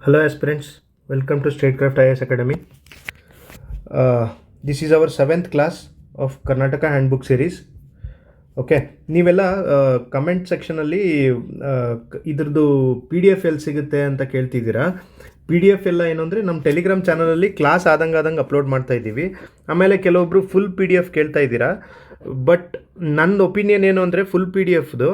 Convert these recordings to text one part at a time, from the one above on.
Hello aspirants, welcome to Statecraft IAS Academy. This is our 7th class of Karnataka Handbook series. Okay, ನೀವೆಲ್ಲ comment ಸೆಕ್ಷನಲ್ಲಿ ಇದ್ರದ್ದು PDF ಎಲ್ಲಿ ಸಿಗುತ್ತೆ ಅಂತ ಕೇಳ್ತಿದ್ದೀರಾ. PDF ಎಲ್ಲ ಏನು ಅಂದರೆ ನಮ್ಮ ಟೆಲಿಗ್ರಾಮ್ ಚಾನಲಲ್ಲಿ ಕ್ಲಾಸ್ ಆದಂಗೆ ಅಪ್ಲೋಡ್ ಮಾಡ್ತಾ ಇದ್ದೀವಿ. ಆಮೇಲೆ ಕೆಲವೊಬ್ಬರು ಫುಲ್ PDF ಕೇಳ್ತಾ ಇದ್ದೀರಾ. ಬಟ್ ನನ್ನ ಒಪಿನಿಯನ್ ಏನು ಅಂದರೆ ಫುಲ್ PDFದು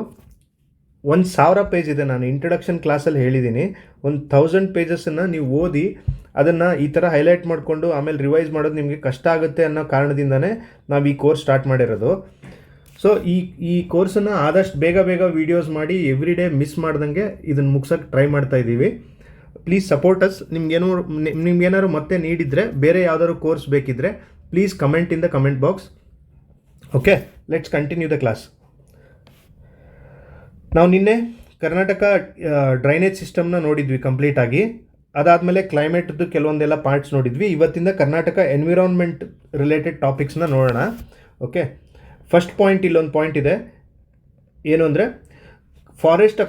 1000 ಪೇಜ್ ಇದೆ. ನಾನು ಇಂಟ್ರಡಕ್ಷನ್ ಕ್ಲಾಸಲ್ಲಿ ಹೇಳಿದ್ದೀನಿ, 1000 ಪೇಜಸ್ಸನ್ನು ನೀವು ಓದಿ ಅದನ್ನು ಈ ಥರ ಹೈಲೈಟ್ ಮಾಡಿಕೊಂಡು ಆಮೇಲೆ ರಿವೈಸ್ ಮಾಡೋದು ನಿಮಗೆ ಕಷ್ಟ ಆಗುತ್ತೆ ಅನ್ನೋ ಕಾರಣದಿಂದನೇ ನಾವು ಈ ಕೋರ್ಸ್ ಸ್ಟಾರ್ಟ್ ಮಾಡಿರೋದು. ಸೊ ಈ ಕೋರ್ಸನ್ನು ಆದಷ್ಟು ಬೇಗ ವೀಡಿಯೋಸ್ ಮಾಡಿ ಎವ್ರಿ ಡೇ ಮಿಸ್ ಮಾಡ್ದಂಗೆ ಇದನ್ನು ಮುಗ್ಸೋಕ್ಕೆ ಟ್ರೈ ಮಾಡ್ತಾ ಇದ್ದೀವಿ. Please support us. ನಿಮ್ಗೇನಾದ್ರು ಮತ್ತೆ ನೀಡಿದರೆ ಬೇರೆ ಯಾವ್ದಾದ್ರು ಕೋರ್ಸ್ ಬೇಕಿದ್ದರೆ please comment in the comment box. Okay, let's continue the class. ನಾವು ನಿನ್ನೆ ಕರ್ನಾಟಕ ಡ್ರೈನೇಜ್ ಸಿಸ್ಟಮ್ನ ನೋಡಿದ್ವಿ ಕಂಪ್ಲೀಟಾಗಿ. ಅದಾದಮೇಲೆ ಕ್ಲೈಮೇಟ್ದು ಕೆಲವೊಂದೆಲ್ಲ ಪಾರ್ಟ್ಸ್ ನೋಡಿದ್ವಿ. ಇವತ್ತಿಂದ ಕರ್ನಾಟಕ ಎನ್ವಿರಾನ್ಮೆಂಟ್ ರಿಲೇಟೆಡ್ ಟಾಪಿಕ್ಸ್ನ ನೋಡೋಣ. ಓಕೆ, ಫಸ್ಟ್ ಪಾಯಿಂಟ್, ಇಲ್ಲೊಂದು ಪಾಯಿಂಟ್ ಇದೆ. ಏನು ಅಂದರೆ forest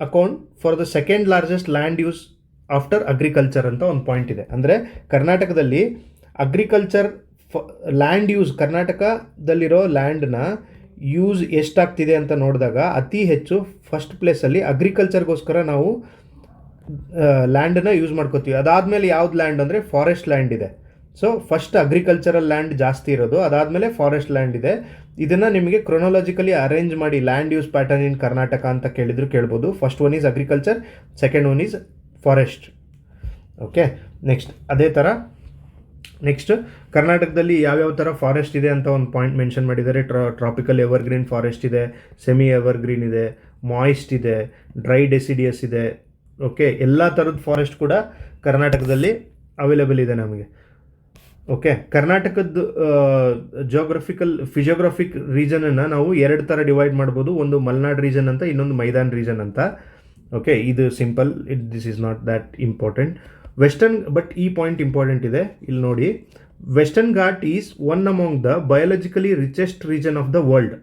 account for the second largest land use after agriculture ಅಂತ ಒಂದು ಪಾಯಿಂಟ್ ಇದೆ. ಅಂದರೆ ಕರ್ನಾಟಕದಲ್ಲಿ ಅಗ್ರಿಕಲ್ಚರ್ ಲ್ಯಾಂಡ್ ಯೂಸ್, ಕರ್ನಾಟಕದಲ್ಲಿರೋ ಲ್ಯಾಂಡ್ನ ಯೂಸ್ ಎಷ್ಟಾಗ್ತಿದೆ ಅಂತ ನೋಡಿದಾಗ ಅತಿ ಹೆಚ್ಚು ಫಸ್ಟ್ ಪ್ಲೇಸಲ್ಲಿ ಅಗ್ರಿಕಲ್ಚರ್ಗೋಸ್ಕರ ನಾವು ಲ್ಯಾಂಡನ್ನು ಯೂಸ್ ಮಾಡ್ಕೋತೀವಿ. ಅದಾದಮೇಲೆ ಯಾವ್ದು ಲ್ಯಾಂಡ್ ಅಂದರೆ ಫಾರೆಸ್ಟ್ ಲ್ಯಾಂಡ್ ಇದೆ. ಸೊ ಫಸ್ಟ್ ಅಗ್ರಿಕಲ್ಚರಲ್ ಲ್ಯಾಂಡ್ ಜಾಸ್ತಿ ಇರೋದು, ಅದಾದಮೇಲೆ ಫಾರೆಸ್ಟ್ ಲ್ಯಾಂಡ್ ಇದೆ. ಇದನ್ನು ನಿಮಗೆ ಕ್ರೊನಾಲಜಿಕಲಿ ಅರೇಂಜ್ ಮಾಡಿ ಲ್ಯಾಂಡ್ ಯೂಸ್ ಪ್ಯಾಟರ್ನ್ ಇನ್ ಕರ್ನಾಟಕ ಅಂತ ಕೇಳ್ಬೋದು. First one is agriculture, second one is forest. Okay, next ಅದೇ ಥರ ನೆಕ್ಸ್ಟ್ ಕರ್ನಾಟಕದಲ್ಲಿ ಯಾವ್ಯಾವ ಥರ ಫಾರೆಸ್ಟ್ ಇದೆ ಅಂತ ಒಂದು ಪಾಯಿಂಟ್ ಮೆನ್ಷನ್ ಮಾಡಿದ್ದಾರೆ. ಟ್ರಾಪಿಕಲ್ ಎವರ್ಗ್ರೀನ್ ಫಾರೆಸ್ಟ್ ಇದೆ, ಸೆಮಿ ಎವರ್ಗ್ರೀನ್ ಇದೆ, ಮಾಯಿಸ್ಟ್ ಇದೆ, ಡ್ರೈ ಡೆಸಿಡಿಯಸ್ ಇದೆ. ಓಕೆ, ಎಲ್ಲ ಥರದ ಫಾರೆಸ್ಟ್ ಕೂಡ ಕರ್ನಾಟಕದಲ್ಲಿ ಅವೈಲೇಬಲ್ ಇದೆ ನಮಗೆ. ಓಕೆ, ಕರ್ನಾಟಕದ ಫಿಜಿಯೋಗ್ರಫಿಕ್ ರೀಜನನ್ನು ನಾವು 2 ಥರ ಡಿವೈಡ್ ಮಾಡ್ಬೋದು. ಒಂದು ಮಲ್ನಾಡ್ ರೀಜನ್ ಅಂತ, ಇನ್ನೊಂದು ಮೈದಾನ್ ರೀಜನ್ ಅಂತ. ಓಕೆ, ಇದು simple, this is not that important. But ಈ ಪಾಯಿಂಟ್ ಇಂಪಾರ್ಟೆಂಟ್ ಇದೆ, ಇಲ್ಲಿ ನೋಡಿ. Western Ghat is one among the biologically richest region of the world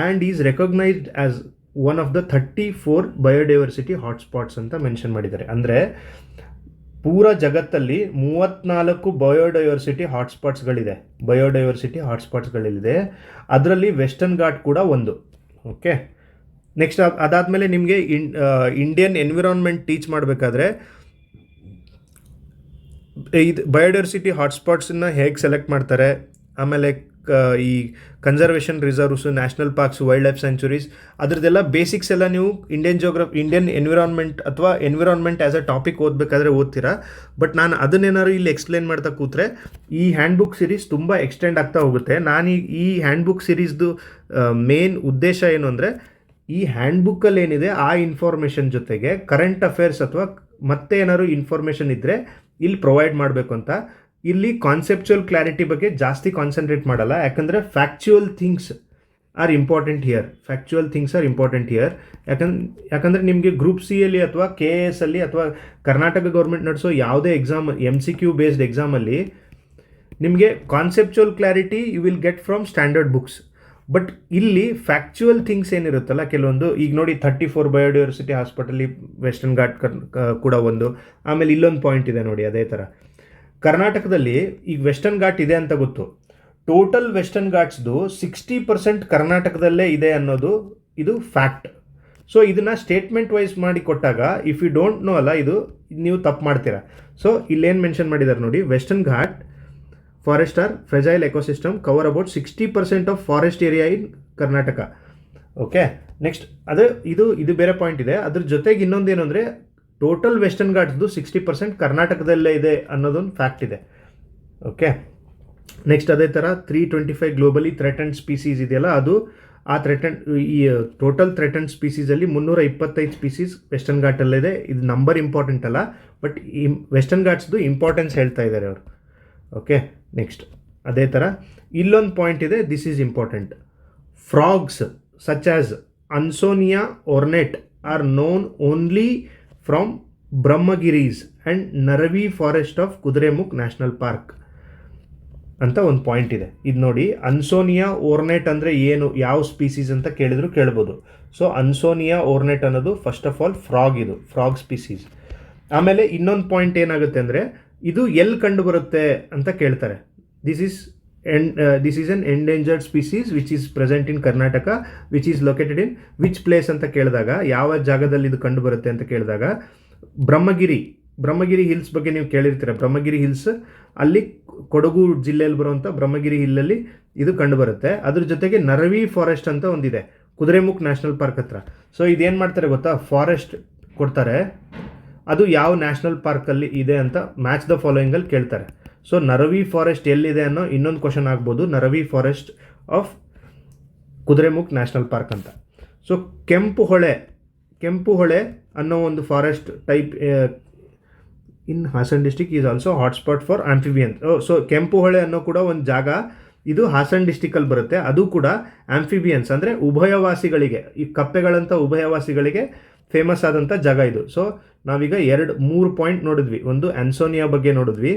and is recognised as one of the 34 biodiversity hotspots ಅಂತ mention ಮಾಡಿದ್ದಾರೆ. ಅಂದರೆ ಪೂರ ಜಗತ್ತಲ್ಲಿ 34 ಬಯೋಡೈವರ್ಸಿಟಿ ಹಾಟ್ಸ್ಪಾಟ್ಸ್ಗಳಿದೆ. ಅದರಲ್ಲಿ ವೆಸ್ಟರ್ನ್ ಘಾಟ್ ಕೂಡ ಒಂದು. ಓಕೆ, ನೆಕ್ಸ್ಟ್ ಅದಾದಮೇಲೆ ನಿಮಗೆ ಇಂಡಿಯನ್ ಎನ್ವಿರಾನ್ಮೆಂಟ್ ಟೀಚ್ ಮಾಡಬೇಕಾದ್ರೆ ಇದು ಬಯೋಡೈವರ್ಸಿಟಿ ಹಾಟ್ಸ್ಪಾಟ್ಸನ್ನು ಹೇಗೆ ಸೆಲೆಕ್ಟ್ ಮಾಡ್ತಾರೆ, ಆಮೇಲೆ ಈ conservation reserves, national parks, wild life sanctuaries, ಅದ್ರದ್ದೆಲ್ಲ ಬೇಸಿಕ್ಸ್ ಎಲ್ಲ ನೀವು ಇಂಡಿಯನ್ ಎನ್ವಿರಾನ್ಮೆಂಟ್ ಅಥವಾ ಎನ್ವಿರಾನ್ಮೆಂಟ್ ಆ್ಯಸ್ ಅ ಟಾಪಿಕ್ ಓದಬೇಕಾದ್ರೆ ಓದ್ತೀರಾ. ಬಟ್ ನಾನು ಅದನ್ನೇನಾದ್ರು ಇಲ್ಲಿ ಎಕ್ಸ್ಪ್ಲೇನ್ ಮಾಡ್ತಾ ಕೂತ್ರೆ ಈ ಹ್ಯಾಂಡ್ಬುಕ್ ಸಿರೀಸ್ ತುಂಬ ಎಕ್ಸ್ಟೆಂಡ್ ಆಗ್ತಾ ಹೋಗುತ್ತೆ. ನಾನು ಈ ಹ್ಯಾಂಡ್ಬುಕ್ ಸಿರೀಸ್ದು ಮೇನ್ ಉದ್ದೇಶ ಏನು ಅಂದರೆ ಈ ಹ್ಯಾಂಡ್ಬುಕ್ಕಲ್ಲಿ ಏನಿದೆ ಆ ಇನ್ಫಾರ್ಮೇಷನ್ ಜೊತೆಗೆ ಕರೆಂಟ್ ಅಫೇರ್ಸ್ ಅಥವಾ ಮತ್ತೆ ಏನಾದ್ರು ಇನ್ಫಾರ್ಮೇಷನ್ ಇದ್ದರೆ ಇಲ್ಲಿ ಪ್ರೊವೈಡ್ ಮಾಡಬೇಕು ಅಂತ. ಇಲ್ಲಿ ಕಾನ್ಸೆಪ್ಚುಯಲ್ ಕ್ಲಾರಿಟಿ ಬಗ್ಗೆ ಜಾಸ್ತಿ ಕಾನ್ಸಂಟ್ರೇಟ್ ಮಾಡಲ್ಲ, ಯಾಕಂದರೆ factual things are important here. ಯಾಕಂದರೆ ನಿಮಗೆ ಗ್ರೂಪ್ ಸಿ ಅಲ್ಲಿ ಅಥವಾ KAS ಅಲ್ಲಿ ಅಥವಾ ಕರ್ನಾಟಕ ಗೌರ್ಮೆಂಟ್ ನಡೆಸೋ ಯಾವುದೇ ಎಕ್ಸಾಮ್ MCQ ಬೇಸ್ಡ್ ಎಕ್ಸಾಮಲ್ಲಿ ನಿಮಗೆ conceptual clarity you will get from standard books. But ಇಲ್ಲಿ ಫ್ಯಾಕ್ಚುಯಲ್ ಥಿಂಗ್ಸ್ ಏನಿರುತ್ತಲ್ಲ ಕೆಲವೊಂದು, ಈಗ ನೋಡಿ 34 ಬಯೋಡೈವರ್ಸಿಟಿ ಹಾಸ್ಪಿಟಲಿ ವೆಸ್ಟರ್ನ್ ಘಾಟ್ ಕೂಡ ಒಂದು. ಆಮೇಲೆ ಇಲ್ಲೊಂದು ಪಾಯಿಂಟ್ ಇದೆ ನೋಡಿ, ಅದೇ ಥರ ಕರ್ನಾಟಕದಲ್ಲಿ ಈಗ ವೆಸ್ಟರ್ನ್ ಘಾಟ್ ಇದೆ ಅಂತ ಗೊತ್ತು. ಟೋಟಲ್ ವೆಸ್ಟರ್ನ್ ಘಾಟ್ಸ್ದು 60% ಕರ್ನಾಟಕದಲ್ಲೇ ಇದೆ ಅನ್ನೋದು ಇದು ಫ್ಯಾಕ್ಟ್. ಸೊ ಇದನ್ನು ಸ್ಟೇಟ್ಮೆಂಟ್ ವೈಸ್ ಮಾಡಿ ಕೊಟ್ಟಾಗ ಇಫ್ ಯು ಡೋಂಟ್ ನೋ ಅಲ್ಲ, ಇದು ನೀವು ತಪ್ಪು ಮಾಡ್ತೀರಾ. ಸೊ ಇಲ್ಲೇನು ಮೆನ್ಷನ್ ಮಾಡಿದ್ದಾರೆ ನೋಡಿ, Western Ghat forest are fragile ecosystem cover about 60% of forest area in Karnataka. Okay, next ಇದು ಬೇರೆ ಪಾಯಿಂಟ್ ಇದೆ. ಅದ್ರ ಜೊತೆಗೆ ಇನ್ನೊಂದೇನು ಅಂದರೆ ಟೋಟಲ್ ವೆಸ್ಟರ್ನ್ ಘಾಟ್ಸ್ದು 60% ಕರ್ನಾಟಕದಲ್ಲೇ ಇದೆ ಅನ್ನೋದೊಂದು ಫ್ಯಾಕ್ಟ್ ಇದೆ. ಓಕೆ, ನೆಕ್ಸ್ಟ್ ಅದೇ ಥರ 325 ಗ್ಲೋಬಲಿ ಥ್ರೆಟನ್ಡ್ ಸ್ಪೀಸೀಸ್ ಇದೆಯಲ್ಲ, ಅದು ಆ ಈ ಟೋಟಲ್ ಥ್ರೆಟನ್ಡ್ ಸ್ಪೀಸೀಸಲ್ಲಿ 325 ಸ್ಪೀಸೀಸ್ ವೆಸ್ಟರ್ನ್ ಘಾಟಲ್ಲಿದೆ. ಇದು ನಂಬರ್ ಇಂಪಾರ್ಟೆಂಟ್ ಅಲ್ಲ, ಬಟ್ ಈ ವೆಸ್ಟರ್ನ್ ಘಾಟ್ಸ್ದು ಇಂಪಾರ್ಟೆನ್ಸ್ ಹೇಳ್ತಾ ಇದ್ದಾರೆ ಅವರು. ಓಕೆ, ನೆಕ್ಸ್ಟ್ ಅದೇ ಥರ ಇಲ್ಲೊಂದು ಪಾಯಿಂಟ್ ಇದೆ, this is important. Frogs such as Ansonia ornate are known only from Brahmagiris and Naravi forest of Kudremukh national park ಅಂತ ಒಂದು ಪಾಯಿಂಟ್ ಇದೆ. ಇದು ನೋಡಿ, ಅನ್ಸೋನಿಯಾ ornate ಅಂದರೆ ಏನು, ಯಾವ ಸ್ಪೀಸೀಸ್ ಅಂತ ಕೇಳ್ಬೋದು. ಸೊ ಅನ್ಸೋನಿಯಾ ornate ಅನ್ನೋದು first of all frog species. ಆಮೇಲೆ ಇನ್ನೊಂದು ಪಾಯಿಂಟ್ ಏನಾಗುತ್ತೆ ಅಂದರೆ ಇದು ಎಲ್ಲಿ ಕಂಡು ಬರುತ್ತೆ ಅಂತ ಕೇಳ್ತಾರೆ. This is N endangered species which is present in Karnataka which is located in which place ಅಂತ ಕೇಳಿದಾಗ, ಯಾವ ಜಾಗದಲ್ಲಿ ಇದು ಕಂಡು ಬರುತ್ತೆ ಅಂತ ಕೇಳಿದಾಗ ಬ್ರಹ್ಮಗಿರಿ ಹಿಲ್ಸ್ ಬಗ್ಗೆ ನೀವು ಕೇಳಿರ್ತೀರ. ಬ್ರಹ್ಮಗಿರಿ ಹಿಲ್ಸ್ ಅಲ್ಲಿ ಕೊಡಗು ಜಿಲ್ಲೆಯಲ್ಲಿ ಬರುವಂಥ ಬ್ರಹ್ಮಗಿರಿ ಹಿಲ್ಲಲ್ಲಿ ಇದು ಕಂಡು ಬರುತ್ತೆ. ಅದ್ರ ಜೊತೆಗೆ ನರವಿ ಫಾರೆಸ್ಟ್ ಅಂತ ಒಂದಿದೆ ಕುದುರೆಮುಖ್ ನ್ಯಾಷನಲ್ ಪಾರ್ಕ್ ಹತ್ರ. ಸೊ ಇದೇನು ಮಾಡ್ತಾರೆ ಗೊತ್ತಾ, ಫಾರೆಸ್ಟ್ ಕೊಡ್ತಾರೆ, ಅದು ಯಾವ ನ್ಯಾಷನಲ್ ಪಾರ್ಕಲ್ಲಿ ಇದೆ ಅಂತ ಮ್ಯಾಚ್ ದ ಫಾಲೋಯಿಂಗಲ್ಲಿ ಕೇಳ್ತಾರೆ. ಸೊ ನರವಿ ಫಾರೆಸ್ಟ್ ಎಲ್ಲಿದೆ ಅನ್ನೋ ಇನ್ನೊಂದು ಕ್ವಶನ್ ಆಗ್ಬೋದು, Naravi forest of Kudremukh national park ಅಂತ. ಸೊ ಕೆಂಪು ಹೊಳೆ ಅನ್ನೋ ಒಂದು forest type in Hassan district is also hotspot for amphibians. So Kempu Hole ಅನ್ನೋ ಕೂಡ ಒಂದು ಜಾಗ ಇದು ಹಾಸನ್ ಡಿಸ್ಟಿಕಲ್ಲಿ ಬರುತ್ತೆ. ಅದು ಕೂಡ ಆಂಫಿಬಿಯನ್ಸ್ ಅಂದರೆ ಉಭಯವಾಸಿಗಳಿಗೆ, ಈ ಕಪ್ಪೆಗಳಂಥ ಉಭಯವಾಸಿಗಳಿಗೆ ಫೇಮಸ್ ಆದಂಥ ಜಾಗ ಇದು. ಸೊ ನಾವೀಗ 3 ಪಾಯಿಂಟ್ ನೋಡಿದ್ವಿ. ಒಂದು ಆನ್ಸೋನಿಯಾ ಬಗ್ಗೆ ನೋಡಿದ್ವಿ,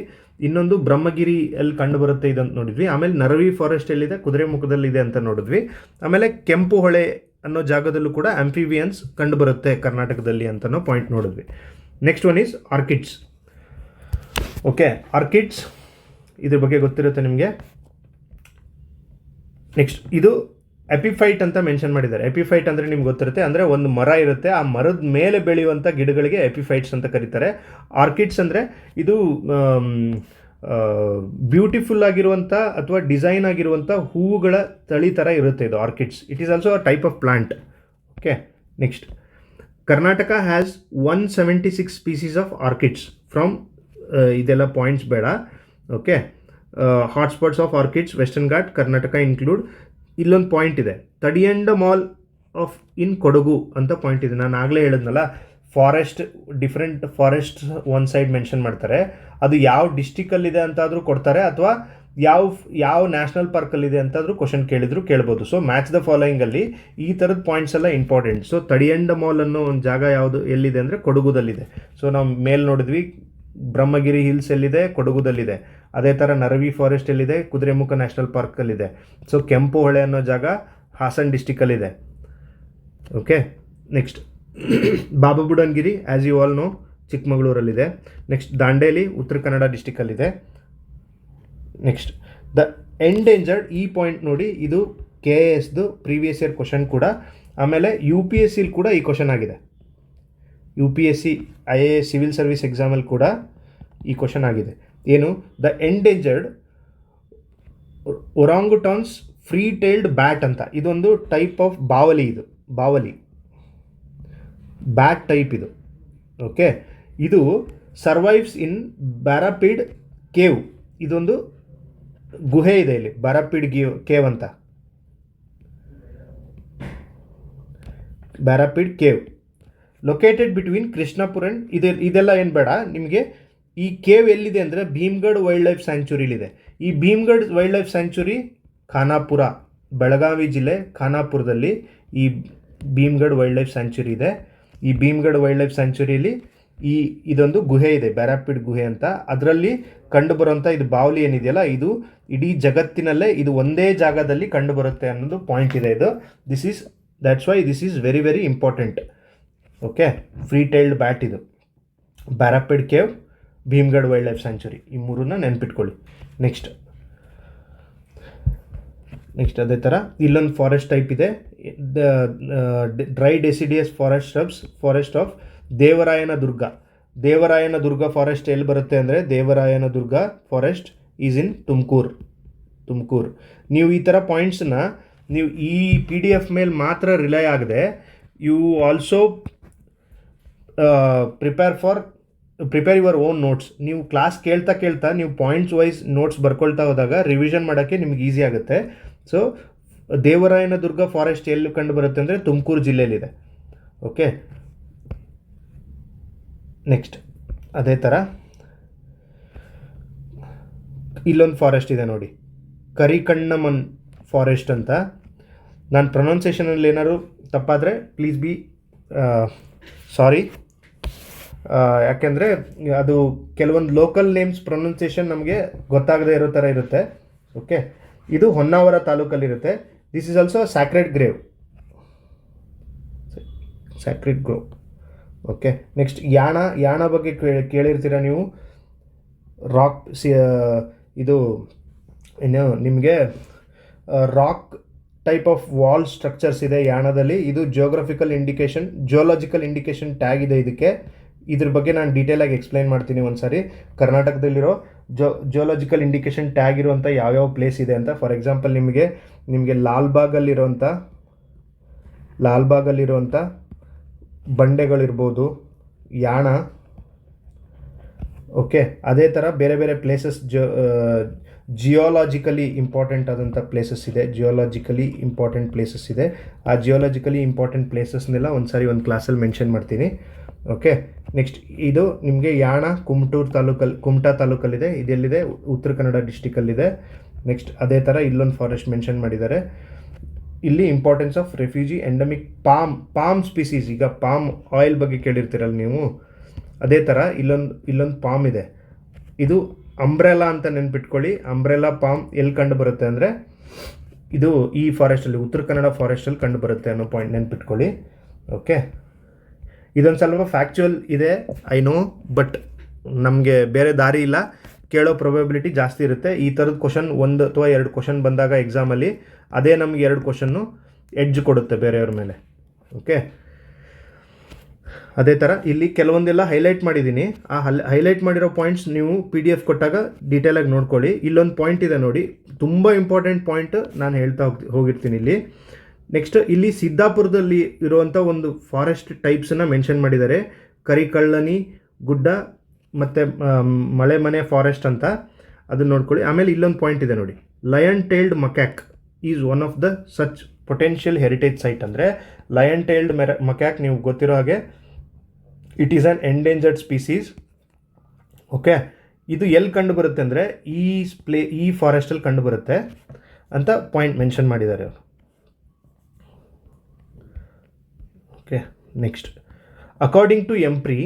ಇನ್ನೊಂದು ಬ್ರಹ್ಮಗಿರಿಯಲ್ಲಿ ಕಂಡು ಬರುತ್ತೆ ಇದಂತ ನೋಡಿದ್ವಿ, ಆಮೇಲೆ ನರವಿ ಫಾರೆಸ್ಟ್ ಎಲ್ಲಿದೆ, ಕುದುರೆಮುಖದಲ್ಲಿದೆ ಅಂತ ನೋಡಿದ್ವಿ, ಆಮೇಲೆ ಕೆಂಪು ಹೊಳೆ ಅನ್ನೋ ಜಾಗದಲ್ಲೂ ಕೂಡ ಆಂಫಿಬಿಯನ್ಸ್ ಕಂಡು ಬರುತ್ತೆ ಕರ್ನಾಟಕದಲ್ಲಿ ಅಂತನೋ ಪಾಯಿಂಟ್ ನೋಡಿದ್ವಿ. Next one is orchids. Okay, orchids ಇದ್ರ ಬಗ್ಗೆ ಗೊತ್ತಿರುತ್ತೆ ನಿಮಗೆ. ನೆಕ್ಸ್ಟ್ ಇದು ಎಪಿಫೈಟ್ ಅಂತ ಮೆನ್ಷನ್ ಮಾಡಿದ್ದಾರೆ. ಎಪಿಫೈಟ್ ಅಂದರೆ ನಿಮ್ಗೆ ಗೊತ್ತಿರುತ್ತೆ, ಅಂದರೆ ಒಂದು ಮರ ಇರುತ್ತೆ, ಆ ಮರದ ಮೇಲೆ ಬೆಳೆಯುವಂಥ ಗಿಡಗಳಿಗೆ ಎಪಿಫೈಟ್ಸ್ ಅಂತ ಕರೀತಾರೆ. ಆರ್ಕಿಡ್ಸ್ ಅಂದರೆ ಇದು ಬ್ಯೂಟಿಫುಲ್ ಆಗಿರುವಂಥ ಅಥವಾ ಡಿಸೈನ್ ಆಗಿರುವಂಥ ಹೂವುಗಳ ತಳಿ ಥರ ಇರುತ್ತೆ ಇದು orchids. It is also a type of plant. Okay, next Karnataka has 176 species of orchids from ಇದೆಲ್ಲ ಪಾಯಿಂಟ್ಸ್ ಬೇಡ. Okay, hotspots of orchids western ghat Karnataka include. ಇಲ್ಲೊಂದು ಪಾಯಿಂಟ್ ಇದೆ, ತಡಿಯಂಡ ಮಾಲ್ ಆಫ್ ಇನ್ ಕೊಡಗು ಅಂತ ಪಾಯಿಂಟ್ ಇದೆ. ನಾನು ಆಗಲೇ ಹೇಳಿದ್ನಲ್ಲ, ಡಿಫ್ರೆಂಟ್ ಫಾರೆಸ್ಟ್ ಒಂದು ಸೈಡ್ ಮೆನ್ಷನ್ ಮಾಡ್ತಾರೆ, ಅದು ಯಾವ ಡಿಸ್ಟಿಕಲ್ಲಿದೆ ಅಂತಾದರೂ ಕೊಡ್ತಾರೆ, ಅಥವಾ ಯಾವ ನ್ಯಾಷನಲ್ ಪಾರ್ಕಲ್ಲಿದೆ ಅಂತಾದರೂ ಕ್ವಶನ್ ಕೇಳ್ಬೋದು. ಸೊ ಮ್ಯಾಚ್ ದ ಫಾಲೋಯಿಂಗಲ್ಲಿ ಈ ಥರದ ಪಾಯಿಂಟ್ಸ್ ಎಲ್ಲ ಇಂಪಾರ್ಟೆಂಟ್. ಸೊ ತಡಿಯಂಡ ಮಾಲ್ ಅನ್ನೋ ಒಂದು ಜಾಗ ಯಾವುದು ಎಲ್ಲಿದೆ ಅಂದರೆ ಕೊಡಗುದಲ್ಲಿದೆ. ಸೊ ನಾವು ಮೇಲೆ ನೋಡಿದ್ವಿ ಬ್ರಹ್ಮಗಿರಿ ಹಿಲ್ಸ್ ಎಲ್ಲಿದೆ, ಕೊಡಗುದಲ್ಲಿದೆ. ಅದೇ ಥರ ನರವಿ ಫಾರೆಸ್ಟ್ ಎಲ್ಲಿದೆ, ಕುದುರೆಮುಖ ನ್ಯಾಷನಲ್ ಪಾರ್ಕಲ್ಲಿದೆ. ಸೊ ಕೆಂಪು ಹೊಳೆ ಅನ್ನೋ ಜಾಗ ಹಾಸನ್ ಡಿಸ್ಟಿಕಲ್ಲಿದೆ. Okay, next Baba Budangiri as you all know ಚಿಕ್ಕಮಗಳೂರಲ್ಲಿದೆ. ನೆಕ್ಸ್ಟ್ ದಾಂಡೇಲಿ ಉತ್ತರ ಕನ್ನಡ ಡಿಸ್ಟಿಕಲ್ಲಿದೆ. ನೆಕ್ಸ್ಟ್ ದ ಎಂಡೇಂಜರ್ಡ್, ಈ ಪಾಯಿಂಟ್ ನೋಡಿ, ಇದು KASದು ಪ್ರೀವಿಯಸ್ ಇಯರ್ ಕ್ವಶನ್ ಕೂಡ. ಆಮೇಲೆ UPSCಲಿ ಕೂಡ ಈ ಕ್ವಶನ್ ಆಗಿದೆ. UPSC IAS ಸಿವಿಲ್ ಸರ್ವಿಸ್ ಎಕ್ಸಾಮಲ್ಲಿ ಕೂಡ ಈ ಕ್ವಶನ್ ಆಗಿದೆ. ಏನು, the endangered orangutans free tailed bat ಅಂತ, ಇದೊಂದು ಟೈಪ್ ಆಫ್ ಬಾವಲಿ ಬ್ಯಾಟ್ ಟೈಪ್ ಇದು. ಓಕೆ, ಇದು ಸರ್ವೈವ್ಸ್ ಇನ್ ಬ್ಯಾರಾಪಿಡ್ ಕೇವ್. ಇದೊಂದು ಗುಹೆ ಇದೆ ಇಲ್ಲಿ, ಬ್ಯಾರಾಪಿಡ್ ಕೇವ್ ಅಂತ, Barapede cave located between Krishnapura and ಇದೆಲ್ಲ ಏನು ಬೇಡ ನಿಮಗೆ. ಈ ಕೇವ್ ಎಲ್ಲಿದೆ ಅಂದರೆ ಭೀಮ್ಗಢ್ ವೈಲ್ಡ್ ಲೈಫ್ ಸ್ಯಾಂಚುರಿಲಿದೆ. ಈ Bhimgad wild life sanctuary Khanapura, Belagavi ಜಿಲ್ಲೆ ಖಾನಾಪುರದಲ್ಲಿ ಈ ಭೀಮ್ಗಢ್ ವೈಲ್ಡ್ ಲೈಫ್ ಸ್ಯಾಂಚುರಿ ಇದೆ. ಈ ಭೀಮ್ಗಢ್ ವೈಲ್ಡ್ ಲೈಫ್ ಸ್ಯಾಂಚುರಿಯಲ್ಲಿ ಇದೊಂದು ಗುಹೆ ಇದೆ, ಬ್ಯಾರಾಪಿಡ್ ಗುಹೆ ಅಂತ. ಅದರಲ್ಲಿ ಕಂಡು ಬರುವಂಥ ಇದು ಬಾವಲಿ ಏನಿದೆಯಲ್ಲ, ಇದು ಇಡೀ ಜಗತ್ತಿನಲ್ಲೇ ಇದು ಒಂದೇ ಜಾಗದಲ್ಲಿ ಕಂಡು ಬರುತ್ತೆ ಅನ್ನೋದು ಪಾಯಿಂಟ್ ಇದೆ. ಇದು that's why this is very very important. Okay, free tailed bat ಇದು, ಬ್ಯಾರಾಪಿಡ್ ಕೇವ್, ಭೀಮ್ಗಢ್ ವೈಲ್ಡ್ ಲೈಫ್ ಸ್ಯಾಂಚುರಿ, ಈ ಮೂರನ್ನ ನೆನ್ಪಿಟ್ಕೊಳ್ಳಿ. ನೆಕ್ಸ್ಟ್ ಅದೇ ಥರ ಇಲ್ಲೊಂದು ಫಾರೆಸ್ಟ್ ಟೈಪ್ ಇದೆ, dry deciduous forest of Devarayanadurga forest ಎಲ್ಲಿ ಬರುತ್ತೆ ಅಂದರೆ Devarayanadurga forest is in Tumakuru. ನೀವು ಈ ಥರ ಪಾಯಿಂಟ್ಸನ್ನ ನೀವು ಈ PDF ಮೇಲೆ ಮಾತ್ರ ರಿಲೈ ಆಗದೆ, you also prepare your own notes. ನೀವು ಕ್ಲಾಸ್ ಕೇಳ್ತಾ ನೀವು ಪಾಯಿಂಟ್ಸ್ ವೈಸ್ ನೋಟ್ಸ್ ಬರ್ಕೊಳ್ತಾ ಹೋದಾಗ ರಿವಿಷನ್ ಮಾಡೋಕ್ಕೆ ನಿಮ್ಗೆ ಈಸಿ ಆಗುತ್ತೆ. ಸೊ ದೇವರಾಯನದುರ್ಗ ಫಾರೆಸ್ಟ್ ಎಲ್ಲಿ ಕಂಡು ಬರುತ್ತೆ ಅಂದರೆ ತುಮಕೂರು ಜಿಲ್ಲೆಯಲ್ಲಿದೆ. ಓಕೆ, ನೆಕ್ಸ್ಟ್ ಅದೇ ಥರ ಇಲ್ಲೊಂದು ಫಾರೆಸ್ಟ್ ಇದೆ ನೋಡಿ, ಕರಿಕಣ್ಣಮನ್ ಫಾರೆಸ್ಟ್ ಅಂತ. ನಾನು ಪ್ರೊನೌನ್ಸಿಯೇಷನಲ್ಲಿ ಏನಾದ್ರು ತಪ್ಪಾದರೆ ಪ್ಲೀಸ್ ಬಿ ಸಾರಿ, ಯಾಕೆಂದರೆ ಅದು ಕೆಲವೊಂದು ಲೋಕಲ್ ನೇಮ್ಸ್ ಪ್ರೊನೌನ್ಸಿಯೇಷನ್ ನಮಗೆ ಗೊತ್ತಾಗದೇ ಇರೋ ಥರ ಇರುತ್ತೆ. ಓಕೆ, ಇದು ಹೊನ್ನಾವರ ತಾಲೂಕಲ್ಲಿರುತ್ತೆ. This is also sacred grove. Okay, next Yana ಬಗ್ಗೆ ಕೇಳಿರ್ತೀರ ನೀವು. ರಾಕ್ ಇದು ಏನು ನಿಮಗೆ rock type of wall structures ಇದೆ ಯಾಣದಲ್ಲಿ. ಇದು ಜಿಯೋಲಾಜಿಕಲ್ ಇಂಡಿಕೇಶನ್ ಟ್ಯಾಗ್ ಇದೆ ಇದಕ್ಕೆ. ಇದ್ರ ಬಗ್ಗೆ ನಾನು ಡೀಟೇಲಾಗಿ ಎಕ್ಸ್ಪ್ಲೈನ್ ಮಾಡ್ತೀನಿ ಒಂದ್ಸರಿ. ಕರ್ನಾಟಕದಲ್ಲಿರೋ ಜಿಯೋಲಾಜಿಕಲ್ ಇಂಡಿಕೇಶನ್ ಟ್ಯಾಗ್ ಇರುವಂಥ ಯಾವ್ಯಾವ ಪ್ಲೇಸ್ ಇದೆ ಅಂತ. ಫಾರ್ ಎಕ್ಸಾಂಪಲ್ ನಿಮಗೆ ಲಾಲ್ಬಾಗಲ್ಲಿರುವಂಥ ಬಂಡೆಗಳಿರ್ಬೋದು, ಯಾಣ. ಓಕೆ, ಅದೇ ಥರ ಬೇರೆ ಬೇರೆ ಪ್ಲೇಸಸ್ ಜಿಯೋಲಾಜಿಕಲಿ ಇಂಪಾರ್ಟೆಂಟ್ ಆದಂಥ ಪ್ಲೇಸಸ್ ಇದೆ. ಆ ಜಿಯೋಲಾಜಿಕಲಿ ಇಂಪಾರ್ಟೆಂಟ್ ಪ್ಲೇಸಸ್ನೆಲ್ಲ ಒಂದು ಕ್ಲಾಸಲ್ಲಿ ಮೆನ್ಷನ್ ಮಾಡ್ತೀನಿ. ಓಕೆ, ನೆಕ್ಸ್ಟ್ ಇದು ನಿಮಗೆ ಯಾಣ ಕುಮಟಾ ತಾಲೂಕಲ್ಲಿದೆ. ಇದೆಲ್ಲಿದೆ? ಉತ್ತರ ಕನ್ನಡ ಡಿಸ್ಟಿಕಲ್ಲಿದೆ. ನೆಕ್ಸ್ಟ್ ಅದೇ ಥರ ಇಲ್ಲೊಂದು ಫಾರೆಸ್ಟ್ ಮೆನ್ಷನ್ ಮಾಡಿದ್ದಾರೆ. ಇಲ್ಲಿ importance of refugee endemic palm species. ಈಗ ಪಾಮ್ ಆಯಿಲ್ ಬಗ್ಗೆ ಕೇಳಿರ್ತೀರಲ್ಲ ನೀವು, ಅದೇ ಥರ ಇಲ್ಲೊಂದು ಪಾಮ್ ಇದೆ. ಇದು ಅಂಬ್ರೆಲಾ ಅಂತ ನೆನ್ಪಿಟ್ಕೊಳ್ಳಿ. ಅಂಬ್ರೆಲಾ ಪಾಮ್ ಎಲ್ಲಿ ಕಂಡು ಬರುತ್ತೆ ಅಂದರೆ ಇದು ಈ ಫಾರೆಸ್ಟಲ್ಲಿ, ಉತ್ತರ ಕನ್ನಡ ಫಾರೆಸ್ಟಲ್ಲಿ ಕಂಡು ಬರುತ್ತೆ ಅನ್ನೋ ಪಾಯಿಂಟ್ ನೆನ್ಪಿಟ್ಕೊಳ್ಳಿ. ಓಕೆ, ಇದೊಂದು ಸ್ವಲ್ಪ ಫ್ಯಾಕ್ಚುಯಲ್ ಇದೆ, ಐ ನೋ, ಬಟ್ ನಮಗೆ ಬೇರೆ ದಾರಿ ಇಲ್ಲ. ಕೇಳೋ ಪ್ರೊಬೆಬಿಲಿಟಿ ಜಾಸ್ತಿ ಇರುತ್ತೆ. ಈ ಥರದ ಕ್ವಶನ್ 1 ಅಥವಾ 2 ಕ್ವಶನ್ ಬಂದಾಗ ಎಕ್ಸಾಮಲ್ಲಿ ಅದೇ ನಮಗೆ 2 ಕ್ವಶನ್ನು ಎಡ್ಜ್ ಕೊಡುತ್ತೆ ಬೇರೆಯವ್ರ ಮೇಲೆ. ಓಕೆ, ಅದೇ ಥರ ಇಲ್ಲಿ ಕೆಲವೊಂದೆಲ್ಲ ಹೈಲೈಟ್ ಮಾಡಿದ್ದೀನಿ. ಆ ಹೈಲೈಟ್ ಮಾಡಿರೋ ಪಾಯಿಂಟ್ಸ್ ನೀವು PDF ಕೊಟ್ಟಾಗ ಡೀಟೇಲಾಗಿ ನೋಡ್ಕೊಳ್ಳಿ. ಇಲ್ಲೊಂದು ಪಾಯಿಂಟ್ ಇದೆ ನೋಡಿ, ತುಂಬ ಇಂಪಾರ್ಟೆಂಟ್ ಪಾಯಿಂಟ್, ನಾನು ಹೇಳ್ತಾ ಹೋಗಿರ್ತೀನಿ ಇಲ್ಲಿ. ನೆಕ್ಸ್ಟ್ ಇಲ್ಲಿ ಸಿದ್ದಾಪುರದಲ್ಲಿ ಇರುವಂಥ ಒಂದು ಫಾರೆಸ್ಟ್ ಟೈಪ್ಸನ್ನು ಮೆನ್ಷನ್ ಮಾಡಿದ್ದಾರೆ. ಕರಿಕಳ್ಳನಿ ಗುಡ್ಡ ಮತ್ತು ಮಳೆ ಫಾರೆಸ್ಟ್ ಅಂತ, ಅದನ್ನು ನೋಡ್ಕೊಳ್ಳಿ. ಆಮೇಲೆ ಇಲ್ಲೊಂದು ಪಾಯಿಂಟ್ ಇದೆ ನೋಡಿ, lion tailed macaque is one of the such potential heritage site. ಅಂದರೆ ಲಯನ್ ಟೇಲ್ಡ್ ಮಕ್ಯಾಕ್ ನೀವು ಗೊತ್ತಿರೋ ಹಾಗೆ it is an endangered species. Okay, ಇದು ಎಲ್ಲಿ ಕಂಡು ಬರುತ್ತೆ ಅಂದರೆ ಈ ಫಾರೆಸ್ಟಲ್ಲಿ ಕಂಡು ಬರುತ್ತೆ ಅಂತ ಪಾಯಿಂಟ್ ಮೆನ್ಷನ್ ಮಾಡಿದ್ದಾರೆ ಅವರು. ಓಕೆ, ನೆಕ್ಸ್ಟ್ ಅಕಾರ್ಡಿಂಗ್ ಟು ಎಂಪ್ರಿ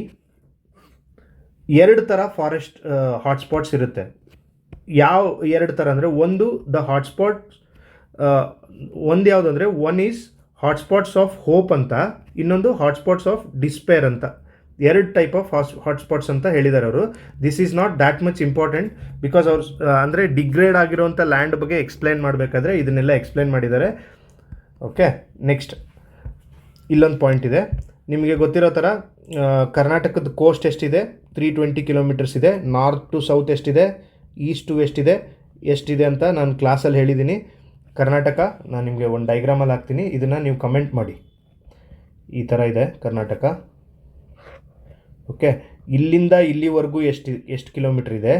2 ಥರ ಫಾರೆಸ್ಟ್ ಹಾಟ್ಸ್ಪಾಟ್ಸ್ ಇರುತ್ತೆ. ಯಾವ 2 ಥರ ಅಂದರೆ, ಒಂದು ದ ಹಾಟ್ಸ್ಪಾಟ್ಸ್, ಒಂದು ಯಾವುದು ಅಂದರೆ one is hotspots of hope ಅಂತ, ಇನ್ನೊಂದು ಹಾಟ್ಸ್ಪಾಟ್ಸ್ ಆಫ್ ಡಿಸ್ಪೇರ್ ಅಂತ. 2 ಟೈಪ್ ಆಫ್ ಹಾಟ್ಸ್ಪಾಟ್ಸ್ ಅಂತ ಹೇಳಿದ್ದಾರೆ ಅವರು. This is not that much important because ಅವ್ರು ಅಂದರೆ ಡಿಗ್ರೇಡ್ ಆಗಿರೋಂಥ ಲ್ಯಾಂಡ್ ಬಗ್ಗೆ ಎಕ್ಸ್ಪ್ಲೈನ್ ಮಾಡಬೇಕಾದ್ರೆ ಇದನ್ನೆಲ್ಲ ಎಕ್ಸ್ಪ್ಲೈನ್ ಮಾಡಿದ್ದಾರೆ. ಓಕೆ, ನೆಕ್ಸ್ಟ್ ಇಲ್ಲೊಂದು ಪಾಯಿಂಟ್ ಇದೆ. ನಿಮಗೆ ಗೊತ್ತಿರೋ ಥರ ಕರ್ನಾಟಕದ ಕೋಸ್ಟ್ ಎಷ್ಟಿದೆ? 320 ಕಿಲೋಮೀಟರ್ಸ್ ಇದೆ. ನಾರ್ತ್ ಟು ಸೌತ್ ಎಷ್ಟಿದೆ? ಈಸ್ಟ್ ಟು ವೆಸ್ಟ್ ಎಷ್ಟಿದೆ ಅಂತ ನಾನು ಕ್ಲಾಸಲ್ಲಿ ಹೇಳಿದ್ದೀನಿ. ಕರ್ನಾಟಕ ನಾನು ನಿಮಗೆ ಒಂದು ಡೈಗ್ರಾಮಲ್ಲಿ ಹಾಕ್ತೀನಿ, ಇದನ್ನು ನೀವು ಕಮೆಂಟ್ ಮಾಡಿ. ಈ ಥರ ಇದೆ ಕರ್ನಾಟಕ. ಓಕೆ, ಇಲ್ಲಿಂದ ಇಲ್ಲಿವರೆಗೂ ಎಷ್ಟು ಕಿಲೋಮೀಟ್ರ್ ಇದೆ,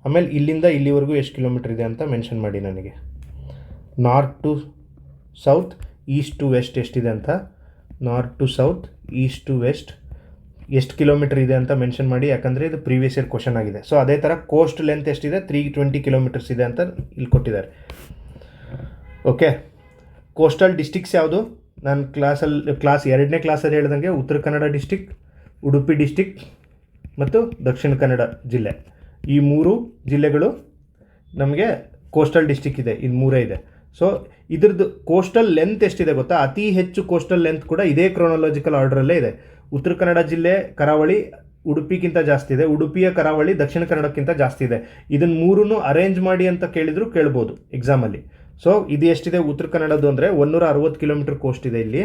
ಆಮೇಲೆ ಇಲ್ಲಿಂದ ಇಲ್ಲಿವರೆಗೂ ಎಷ್ಟು ಕಿಲೋಮೀಟ್ರ್ ಇದೆ ಅಂತ ಮೆನ್ಷನ್ ಮಾಡಿ ನನಗೆ. North to south, east to west ಎಷ್ಟಿದೆ ಅಂತ, north to south, east to west ಎಷ್ಟು ಕಿಲೋಮೀಟ್ರ್ ಇದೆ ಅಂತ ಮೆನ್ಷನ್ ಮಾಡಿ, ಯಾಕಂದರೆ ಇದು ಪ್ರೀವಿಯಸ್ ಇಯರ್ ಕ್ವಶನ್ ಆಗಿದೆ. ಸೊ ಅದೇ ಥರ ಕೋಸ್ಟ್ ಲೆಂತ್ ಎಷ್ಟಿದೆ? 320 ಕಿಲೋಮೀಟರ್ಸ್ ಇದೆ ಅಂತ ಇಲ್ಲಿ ಕೊಟ್ಟಿದ್ದಾರೆ. ಓಕೆ, ಕೋಸ್ಟಲ್ ಡಿಸ್ಟಿಕ್ಸ್ ಯಾವುದು? ನಾನು ಕ್ಲಾಸ್ 2ನೇ ಕ್ಲಾಸಲ್ಲಿ ಹೇಳ್ದಂಗೆ ಉತ್ತರ ಕನ್ನಡ ಡಿಸ್ಟಿಕ್, ಉಡುಪಿ ಡಿಸ್ಟಿಕ್ ಮತ್ತು ದಕ್ಷಿಣ ಕನ್ನಡ ಜಿಲ್ಲೆ, ಈ 3 ಜಿಲ್ಲೆಗಳು ನಮಗೆ ಕೋಸ್ಟಲ್ ಡಿಸ್ಟಿಕ್ ಇದೆ. ಇದು 3 ಇದೆ. ಸೊ ಇದ್ರದ್ದು ಕೋಸ್ಟಲ್ ಲೆಂತ್ ಎಷ್ಟಿದೆ ಗೊತ್ತಾ? ಅತಿ ಹೆಚ್ಚು ಕೋಸ್ಟಲ್ ಲೆಂತ್ ಕೂಡ ಇದೇ ಕ್ರೋನಾಲಜಿಕಲ್ ಆರ್ಡ್ರಲ್ಲೇ ಇದೆ. ಉತ್ತರ ಕನ್ನಡ ಜಿಲ್ಲೆ ಕರಾವಳಿ ಉಡುಪಿಗಿಂತ ಜಾಸ್ತಿ ಇದೆ, ಉಡುಪಿಯ ಕರಾವಳಿ ದಕ್ಷಿಣ ಕನ್ನಡಕ್ಕಿಂತ ಜಾಸ್ತಿ ಇದೆ. ಇದನ್ನು 3 ಅರೇಂಜ್ ಮಾಡಿ ಅಂತ ಕೇಳ್ಬೋದು ಎಕ್ಸಾಮಲ್ಲಿ. ಸೊ ಇದು ಎಷ್ಟಿದೆ ಉತ್ತರ ಕನ್ನಡದ್ದು ಅಂದರೆ 160 ಕಿಲೋಮೀಟರ್ ಕೋಸ್ಟ್ ಇದೆ ಇಲ್ಲಿ.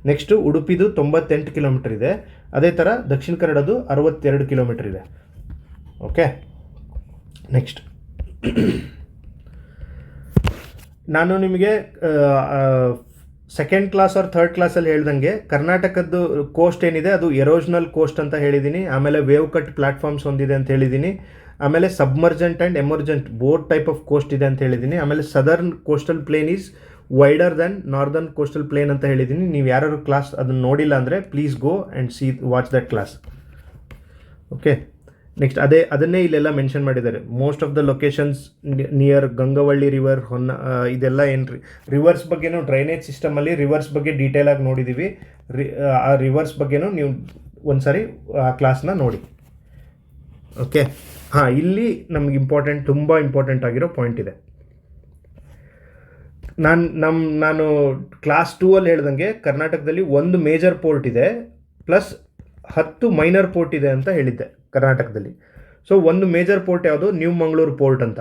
ನೆಕ್ಸ್ಟು ಉಡುಪಿದು 98 ಕಿಲೋಮೀಟರ್ ಇದೆ. ಅದೇ ಥರ ದಕ್ಷಿಣ ಕನ್ನಡದ್ದು 62 ಕಿಲೋಮೀಟರ್ ಇದೆ. ಓಕೆ, ನೆಕ್ಸ್ಟ್ ನಾನು ನಿಮಗೆ ಸೆಕೆಂಡ್ ಕ್ಲಾಸ್ ಆರ್ ಥರ್ಡ್ ಕ್ಲಾಸಲ್ಲಿ ಹೇಳ್ದಂಗೆ ಕರ್ನಾಟಕದ್ದು ಕೋಸ್ಟ್ ಏನಿದೆ ಅದು ಎರೋಷನಲ್ ಕೋಸ್ಟ್ ಅಂತ ಹೇಳಿದ್ದೀನಿ. ಆಮೇಲೆ ವೇವ್ ಕಟ್ ಪ್ಲಾಟ್ಫಾರ್ಮ್ಸ್ ಹೊಂದಿದೆ ಅಂತ ಹೇಳಿದ್ದೀನಿ. ಆಮೇಲೆ submergent and emergent both type of coast ಇದೆ ಅಂತ ಹೇಳಿದ್ದೀನಿ. ಆಮೇಲೆ southern coastal plain is wider than northern coastal plain ಅಂತ ಹೇಳಿದ್ದೀನಿ. ನೀವು ಯಾರು ಕ್ಲಾಸ್ ಅದನ್ನು ನೋಡಿಲ್ಲ ಅಂದರೆ please go and watch that class. Okay, next ಅದನ್ನೇ ಇಲ್ಲೆಲ್ಲ ಮೆನ್ಷನ್ ಮಾಡಿದ್ದಾರೆ. Most of the locations near Gangavalli river, ಇದೆಲ್ಲ ಏನು ರಿವರ್ಸ್ ಬಗ್ಗೆನೂ, ಡ್ರೈನೇಜ್ ಸಿಸ್ಟಮಲ್ಲಿ ರಿವರ್ಸ್ ಬಗ್ಗೆ ಡೀಟೇಲಾಗಿ ನೋಡಿದ್ದೀವಿ. ಆ ರಿವರ್ಸ್ ಬಗ್ಗೆನೂ ನೀವು ಒಂದು ಸಾರಿ ಆ ಕ್ಲಾಸ್ನ ನೋಡಿ. ಓಕೆ, ಇಲ್ಲಿ ನಮ್ಗೆ ತುಂಬ ಇಂಪಾರ್ಟೆಂಟ್ ಆಗಿರೋ ಪಾಯಿಂಟ್ ಇದೆ. ನಾನು ಕ್ಲಾಸ್ 2 ಅಲ್ಲಿ ಹೇಳ್ದಂಗೆ ಕರ್ನಾಟಕದಲ್ಲಿ ಒಂದು ಮೇಜರ್ ಪೋರ್ಟ್ ಇದೆ, ಪ್ಲಸ್ 10 ಮೈನರ್ ಪೋರ್ಟ್ ಇದೆ ಅಂತ ಹೇಳಿದ್ದೆ ಕರ್ನಾಟಕದಲ್ಲಿ. ಸೊ ಒಂದು ಮೇಜರ್ ಪೋರ್ಟ್ ಯಾವುದು, ನ್ಯೂ ಮಂಗಳೂರು ಪೋರ್ಟ್ ಅಂತ.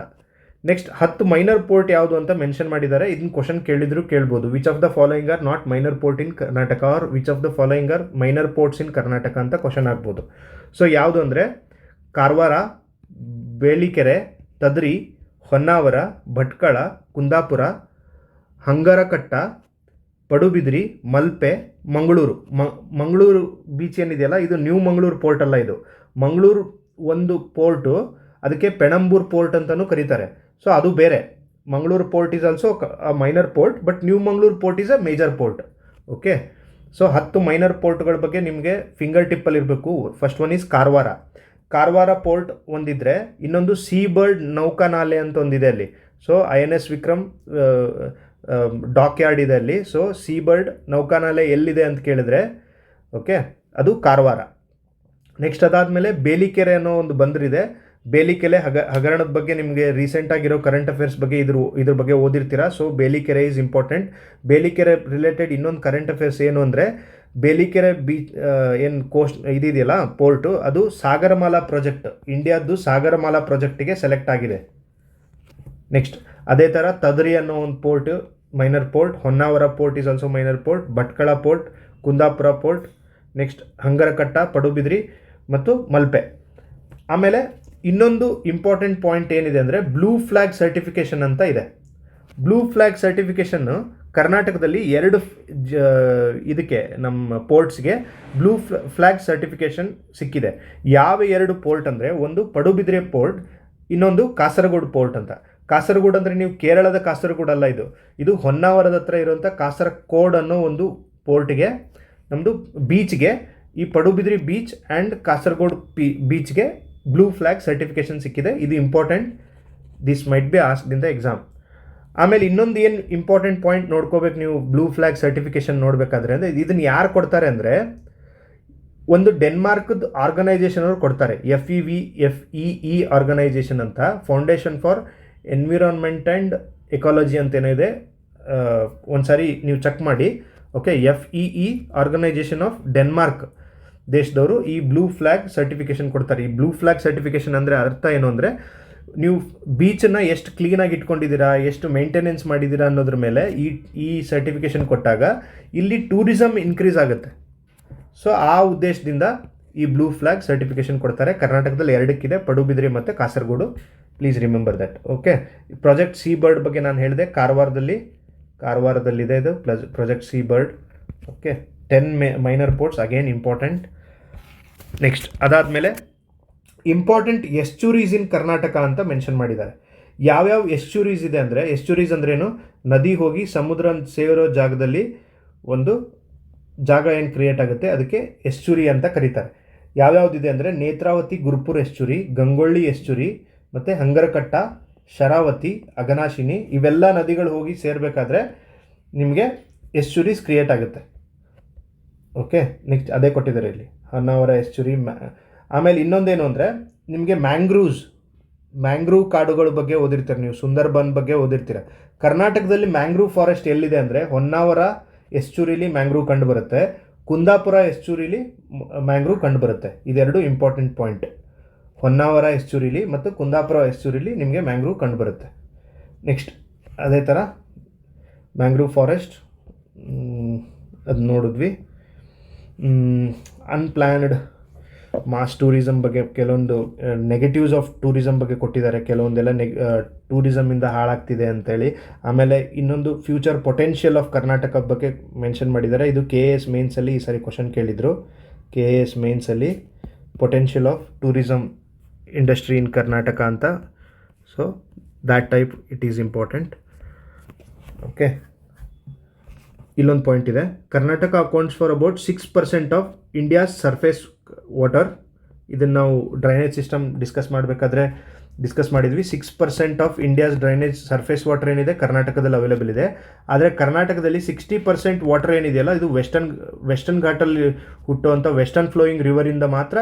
ನೆಕ್ಸ್ಟ್ 10 ಮೈನರ್ ಪೋರ್ಟ್ ಯಾವುದು ಅಂತ ಮೆನ್ಷನ್ ಮಾಡಿದ್ದಾರೆ. ಇದನ್ನ ಕ್ವಶನ್ ಕೇಳಿದ್ರು ಕೇಳ್ಬೋದು. Which of the following are not minor port in Karnataka or which of the following are minor ports in Karnataka ಅಂತ ಕ್ವಶನ್ ಆಗ್ಬೋದು. ಸೊ ಯಾವುದು ಅಂದರೆ ಕಾರವಾರ, ಬೇಲಿಕೆರೆ, ತದ್ರಿ, ಹೊನ್ನಾವರ, ಭಟ್ಕಳ, ಕುಂದಾಪುರ, ಹಂಗರಕಟ್ಟ, ಪಡುಬಿದ್ರಿ, ಮಲ್ಪೆ, ಮಂಗಳೂರು. ಮಂಗಳೂರು ಬೀಚ್ ಏನಿದೆಯಲ್ಲ ಇದು ನ್ಯೂ ಮಂಗಳೂರು ಪೋರ್ಟ್ ಅಲ್ಲ. ಇದು ಮಂಗಳೂರು ಒಂದು ಪೋರ್ಟು, ಅದಕ್ಕೆ ಪೆಣಂಬೂರ್ ಪೋರ್ಟ್ ಅಂತಲೂ ಕರೀತಾರೆ. ಸೊ ಅದು ಬೇರೆ. Mangaluru port is also minor port, but New Mangaluru port is a major port. Okay, so 10 minor ಪೋರ್ಟ್ಗಳ ಬಗ್ಗೆ ನಿಮಗೆ ಫಿಂಗರ್ ಟಿಪ್ಪಲ್ಲಿ ಇರಬೇಕು. First one is Karwar. Karwar port ಒಂದಿದ್ರೆ, ಇನ್ನೊಂದು ಸೀ ಬರ್ಡ್ ನೌಕಾನಾಲೆ ಅಂತ ಒಂದಿದೆ ಅಲ್ಲಿ. So INS Vikram dockyard ಇದೆ ಅಲ್ಲಿ. ಸೊ ಸೀ ಬರ್ಡ್ ನೌಕಾನಾಲೆ ಎಲ್ಲಿದೆ ಅಂತ ಕೇಳಿದ್ರೆ ಓಕೆ ಅದು ಕಾರವಾರ. ನೆಕ್ಸ್ಟ್ ಅದಾದಮೇಲೆ ಬೇಲಿಕೆರೆ ಅನ್ನೋ ಒಂದು ಬಂದರಿದೆ. ಬೇಲಿಕೆರೆ ಹಗರಣದ ಬಗ್ಗೆ ನಿಮಗೆ ರೀಸೆಂಟಾಗಿರೋ ಕರೆಂಟ್ ಅಫೇರ್ಸ್ ಬಗ್ಗೆ ಇದ್ರ ಬಗ್ಗೆ ಓದಿರ್ತೀರಾ. So Belikeri is important. Belikeri related ಇನ್ನೊಂದು ಕರೆಂಟ್ ಅಫೇರ್ಸ್ ಏನು ಅಂದರೆ, ಬೇಲಿಕೆರೆ ಬೀಚ್ ಏನು ಕೋಸ್ಟ್ ಇದೆಯಲ್ಲ ಪೋರ್ಟು, ಅದು ಸಾಗರಮಾಲಾ ಪ್ರಾಜೆಕ್ಟ್, ಇಂಡಿಯಾದ್ದು ಸಾಗರಮಾಲಾ ಪ್ರಾಜೆಕ್ಟಿಗೆ ಸೆಲೆಕ್ಟ್ ಆಗಿದೆ. ನೆಕ್ಸ್ಟ್ ಅದೇ ಥರ ತದ್ರಿ ಅನ್ನೋ ಒಂದು port minor port, Honnavar port is also minor port, Bhatkal port, Kundapura port, next Hangarkatta, Padubidri ಮತ್ತು ಮಲ್ಪೆ. ಆಮೇಲೆ ಇನ್ನೊಂದು ಇಂಪಾರ್ಟೆಂಟ್ ಪಾಯಿಂಟ್ ಏನಿದೆ ಅಂದರೆ ಬ್ಲೂ ಫ್ಲ್ಯಾಗ್ ಸರ್ಟಿಫಿಕೇಷನ್ ಅಂತ ಇದೆ. ಬ್ಲೂ ಫ್ಲ್ಯಾಗ್ ಸರ್ಟಿಫಿಕೇಷನ್ನು ಕರ್ನಾಟಕದಲ್ಲಿ ಇದಕ್ಕೆ ನಮ್ಮ ಪೋರ್ಟ್ಸ್ಗೆ ಬ್ಲೂ ಫ್ಲ್ಯಾಗ್ ಸರ್ಟಿಫಿಕೇಷನ್ ಸಿಕ್ಕಿದೆ. ಯಾವ 2 ಪೋರ್ಟ್ ಅಂದರೆ, ಒಂದು ಪಡುಬಿದ್ರೆ ಪೋರ್ಟ್, ಇನ್ನೊಂದು ಕಾಸರಗೋಡು ಪೋರ್ಟ್ ಅಂತ. ಕಾಸರಗೋಡು ಅಂದರೆ ನೀವು ಕೇರಳದ ಕಾಸರಗೋಡು ಅಲ್ಲ, ಇದು ಹೊನ್ನಾವರದ ಹತ್ರ ಇರುವಂಥ ಕಾಸರಗೋಡು ಅನ್ನೋ ಒಂದು ಪೋರ್ಟ್ಗೆ, ನಮ್ಮದು ಬೀಚ್ಗೆ, ಈ ಪಡುಬಿದ್ರಿ ಬೀಚ್ ಆ್ಯಂಡ್ ಕಾಸರಗೋಡು ಬೀಚ್ಗೆ ಬ್ಲೂ ಫ್ಲ್ಯಾಗ್ ಸರ್ಟಿಫಿಕೇಷನ್ ಸಿಕ್ಕಿದೆ. ಇದು important. This might be asked in the exam. ಆಮೇಲೆ ಇನ್ನೊಂದು ಏನು ಇಂಪಾರ್ಟೆಂಟ್ ಪಾಯಿಂಟ್ ನೋಡ್ಕೋಬೇಕು ನೀವು ಬ್ಲೂ ಫ್ಲ್ಯಾಗ್ ಸರ್ಟಿಫಿಕೇಷನ್ ನೋಡಬೇಕಾದ್ರೆ, ಅಂದರೆ ಇದನ್ನು ಯಾರು ಕೊಡ್ತಾರೆ ಅಂದರೆ, ಒಂದು ಡೆನ್ಮಾರ್ಕ್ದು ಆರ್ಗನೈಸೇಷನ್ ಅವರು ಕೊಡ್ತಾರೆ. FEE ಆರ್ಗನೈಸೇಷನ್ ಅಂತ, foundation for environment and ecology ಅಂತೇನೋ ಇದೆ. ಒಂದು ಸಾರಿ ನೀವು ಚೆಕ್ ಮಾಡಿ. Okay, FEE organisation of Denmark ದೇಶದವರು ಈ ಬ್ಲೂ ಫ್ಲ್ಯಾಗ್ ಸರ್ಟಿಫಿಕೇಷನ್ ಕೊಡ್ತಾರೆ. ಈ ಬ್ಲೂ ಫ್ಲ್ಯಾಗ್ ಸರ್ಟಿಫಿಕೇಷನ್ ಅಂದರೆ ಅರ್ಥ ಏನು ಅಂದರೆ, ನೀವು ಬೀಚನ್ನು ಎಷ್ಟು ಕ್ಲೀನಾಗಿ ಇಟ್ಕೊಂಡಿದ್ದೀರಾ, ಎಷ್ಟು ಮೇಂಟೆನೆನ್ಸ್ ಮಾಡಿದ್ದೀರಾ ಅನ್ನೋದ್ರ ಮೇಲೆ ಈ ಸರ್ಟಿಫಿಕೇಷನ್ ಕೊಟ್ಟಾಗ ಇಲ್ಲಿ ಟೂರಿಸಮ್ ಇನ್ಕ್ರೀಸ್ ಆಗುತ್ತೆ. ಸೊ ಆ ಉದ್ದೇಶದಿಂದ ಈ ಬ್ಲೂ ಫ್ಲ್ಯಾಗ್ ಸರ್ಟಿಫಿಕೇಷನ್ ಕೊಡ್ತಾರೆ. ಕರ್ನಾಟಕದಲ್ಲಿ 2 ಪಡುಬಿದ್ರಿ ಮತ್ತು Kasaragod. Please remember that. Okay, project seabird ಬಗ್ಗೆ ನಾನು ಹೇಳಿದೆ, ಕಾರವಾರದಲ್ಲಿದೆ ಇದು project seabird. Okay, 10 minor ports again important. Next ಅದಾದಮೇಲೆ ಇಂಪಾರ್ಟೆಂಟ್ ಎಸ್ಚುರೀಸ್ ಇನ್ ಕರ್ನಾಟಕ ಅಂತ ಮೆನ್ಷನ್ ಮಾಡಿದ್ದಾರೆ. ಯಾವ್ಯಾವ ಎಸ್ಚುರೀಸ್ ಇದೆ ಅಂದರೆ, ಎಸ್ಚುರೀಸ್ ಅಂದ್ರೇನು, ನದಿ ಹೋಗಿ ಸಮುದ್ರ ಸೇರೋ ಜಾಗದಲ್ಲಿ ಒಂದು ಜಾಗ ಏನು ಕ್ರಿಯೇಟ್ ಆಗುತ್ತೆ ಅದಕ್ಕೆ ಎಸ್ಚುರಿ ಅಂತ ಕರೀತಾರೆ. ಯಾವ್ಯಾವುದಿದೆ ಅಂದರೆ ನೇತ್ರಾವತಿ ಗುರುಪುರ ಎಸ್ಚುರಿ, ಗಂಗೊಳ್ಳಿ ಎಸ್ಚುರಿ, ಮತ್ತು ಹಂಗರಕಟ್ಟ, ಶರಾವತಿ, ಅಘನಾಶಿನಿ, ಇವೆಲ್ಲ ನದಿಗಳು ಹೋಗಿ ಸೇರಬೇಕಾದ್ರೆ ನಿಮಗೆ ಎಸ್ಚುರೀಸ್ ಕ್ರಿಯೇಟ್ ಆಗುತ್ತೆ. ಓಕೆ, ನೆಕ್ಸ್ಟ್ ಅದೇ ಕೊಟ್ಟಿದ್ದಾರೆ ಇಲ್ಲಿ ಹೊನ್ನಾವರ ಎಸ್ಚುರಿ. ಆಮೇಲೆ ಇನ್ನೊಂದೇನು ಅಂದರೆ, ನಿಮಗೆ ಮ್ಯಾಂಗ್ರೂವ್ ಕಾಡುಗಳ ಬಗ್ಗೆ ಓದಿರ್ತೀರ ನೀವು, ಸುಂದರ್ಬನ್ ಬಗ್ಗೆ ಓದಿರ್ತೀರ. ಕರ್ನಾಟಕದಲ್ಲಿ ಮ್ಯಾಂಗ್ರೂವ್ ಫಾರೆಸ್ಟ್ ಎಲ್ಲಿದೆ ಅಂದರೆ, ಹೊನ್ನಾವರ ಎಸ್ಚುರಿಲಿ ಮ್ಯಾಂಗ್ರೂವ್ ಕಂಡು ಬರುತ್ತೆ, ಕುಂದಾಪುರ ಎಸ್ಚುರಿಲಿ ಮ್ಯಾಂಗ್ರೂವ್ ಕಂಡು ಬರುತ್ತೆ. ಇದೆರಡು ಇಂಪಾರ್ಟೆಂಟ್ ಪಾಯಿಂಟ್. ಹೊನ್ನಾವರ ಎಸ್ಚುರಿಲಿ ಮತ್ತು ಕುಂದಾಪುರ ಎಸ್ಚುರಿಲಿ ನಿಮಗೆ ಮ್ಯಾಂಗ್ರೂವ್ ಕಂಡು ಬರುತ್ತೆ. ನೆಕ್ಸ್ಟ್ ಅದೇ ಥರ ಮ್ಯಾಂಗ್ರೂವ್ ಫಾರೆಸ್ಟ್ ಅದು ನೋಡಿದ್ವಿ. ಅನ್ಪ್ಲ್ಯಾನ್ಡ್ ಮಾಸ್ ಟೂರಿಸಮ್ ಬಗ್ಗೆ ಕೆಲವೊಂದು ನೆಗೆಟಿವ್ಸ್ ಆಫ್ ಟೂರಿಸಮ್ ಬಗ್ಗೆ ಕೊಟ್ಟಿದ್ದಾರೆ. ಕೆಲವೊಂದೆಲ್ಲ ಟೂರಿಸಮಿಂದ ಹಾಳಾಗ್ತಿದೆ ಅಂತೇಳಿ. ಆಮೇಲೆ ಇನ್ನೊಂದು ಫ್ಯೂಚರ್ ಪೊಟೆನ್ಷಿಯಲ್ ಆಫ್ ಕರ್ನಾಟಕ ಬಗ್ಗೆ ಮೆನ್ಷನ್ ಮಾಡಿದ್ದಾರೆ. ಇದು KAS ಮೇನ್ಸಲ್ಲಿ ಈ ಸಾರಿ ಕ್ವಶನ್ ಕೇಳಿದರು. KAS ಮೇನ್ಸಲ್ಲಿ potential of tourism industry in Karnataka ಅಂತ. So that type it is important. Okay, ಇಲ್ಲೊಂದು ಪಾಯಿಂಟ್ ಇದೆ. Karnataka accounts for about 6% of India's surface water. ಇದನ್ನು ನಾವು ಡ್ರೈನೇಜ್ ಸಿಸ್ಟಮ್ ಡಿಸ್ಕಸ್ ಮಾಡಿದ್ವಿ. 6% of India's drainage surface water ಏನಿದೆ ಕರ್ನಾಟಕದಲ್ಲಿ ಅವೈಲೇಬಲ್ ಇದೆ. ಆದರೆ ಕರ್ನಾಟಕದಲ್ಲಿ 60% ವಾಟರ್ ಏನಿದೆಯಲ್ಲ ಇದು ವೆಸ್ಟರ್ನ್ ಘಾಟಲ್ಲಿ ಹುಟ್ಟುವಂಥ ವೆಸ್ಟರ್ನ್ ಫ್ಲೋಯಿಂಗ್ ರಿವರಿಂದ ಮಾತ್ರ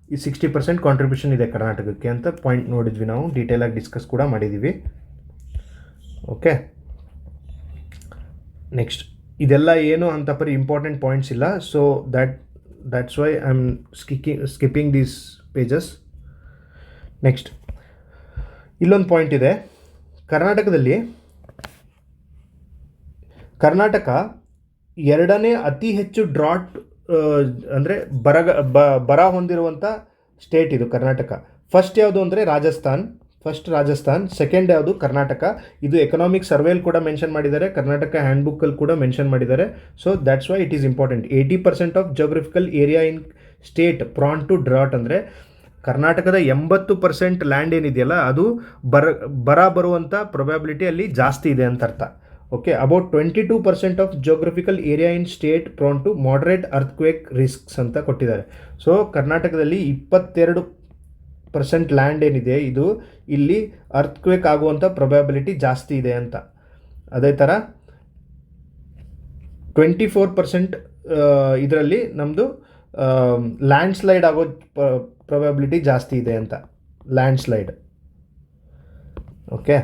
ಈ 60% ಕಾಂಟ್ರಿಬ್ಯೂಷನ್ ಇದೆ ಕರ್ನಾಟಕಕ್ಕೆ ಅಂತ ಪಾಯಿಂಟ್ ನೋಡಿದ್ವಿ. ನಾವು ಡೀಟೇಲಾಗಿ ಡಿಸ್ಕಸ್ ಕೂಡ ಮಾಡಿದ್ದೀವಿ. ಓಕೆ, ನೆಕ್ಸ್ಟ್ ಇದೆಲ್ಲ ಏನು ಅಂತ ಇಂಪಾರ್ಟೆಂಟ್ ಪಾಯಿಂಟ್ಸ್ ಇಲ್ಲ. So that that's why I am skipping these pages. Next ಇಲ್ಲೊಂದು ಪಾಯಿಂಟ್ ಇದೆ. ಕರ್ನಾಟಕ ಎರಡನೇ ಅತಿ ಹೆಚ್ಚು ಡ್ರಾಟ್ ಅಂದರೆ ಬರ ಹೊಂದಿರುವಂಥ ಸ್ಟೇಟ್ ಇದು ಕರ್ನಾಟಕ. ಫಸ್ಟ್ ಯಾವುದು ಅಂದರೆ ರಾಜಸ್ಥಾನ್, ಸೆಕೆಂಡ್ ಯಾವುದು ಕರ್ನಾಟಕ. ಇದು ಎಕನಾಮಿಕ್ ಸರ್ವೇಲ್ ಕೂಡ ಮೆನ್ಷನ್ ಮಾಡಿದ್ದಾರೆ, ಕರ್ನಾಟಕ ಹ್ಯಾಂಡ್ಬುಕ್ಕಲ್ಲಿ ಕೂಡ ಮೆನ್ಷನ್ ಮಾಡಿದ್ದಾರೆ. So that's why it is important. 80% of geographical area in state prone to drought ಅಂದರೆ ಕರ್ನಾಟಕದ 80% ಲ್ಯಾಂಡ್ ಏನಿದೆಯಲ್ಲ ಅದು ಬರ ಬರುವಂಥ ಪ್ರೊಬ್ಯಾಬಿಲಿಟಿ ಅಲ್ಲಿ ಜಾಸ್ತಿ ಇದೆ ಅಂತ ಅರ್ಥ. Okay, about 22% of geographical area in state prone to moderate earthquake risks ಅಂತ ಕೊಟ್ಟಿದ್ದಾರೆ. ಸೊ ಕರ್ನಾಟಕದಲ್ಲಿ 22% ಲ್ಯಾಂಡ್ ಏನಿದೆ ಇದು ಇಲ್ಲಿ ಅರ್ಥ್ಕ್ವೇಕ್ ಆಗುವಂಥ ಪ್ರೊಬ್ಯಾಬಿಲಿಟಿ ಜಾಸ್ತಿ ಇದೆ ಅಂತ. ಅದೇ ಥರ 24% ಇದರಲ್ಲಿ ನಮ್ಮದು ಲ್ಯಾಂಡ್ ಸ್ಲೈಡ್ ಆಗೋ ಪ್ರೊಬ್ಯಾಬಿಲಿಟಿ ಜಾಸ್ತಿ ಇದೆ ಅಂತ. Land slide. ಓಕೆ,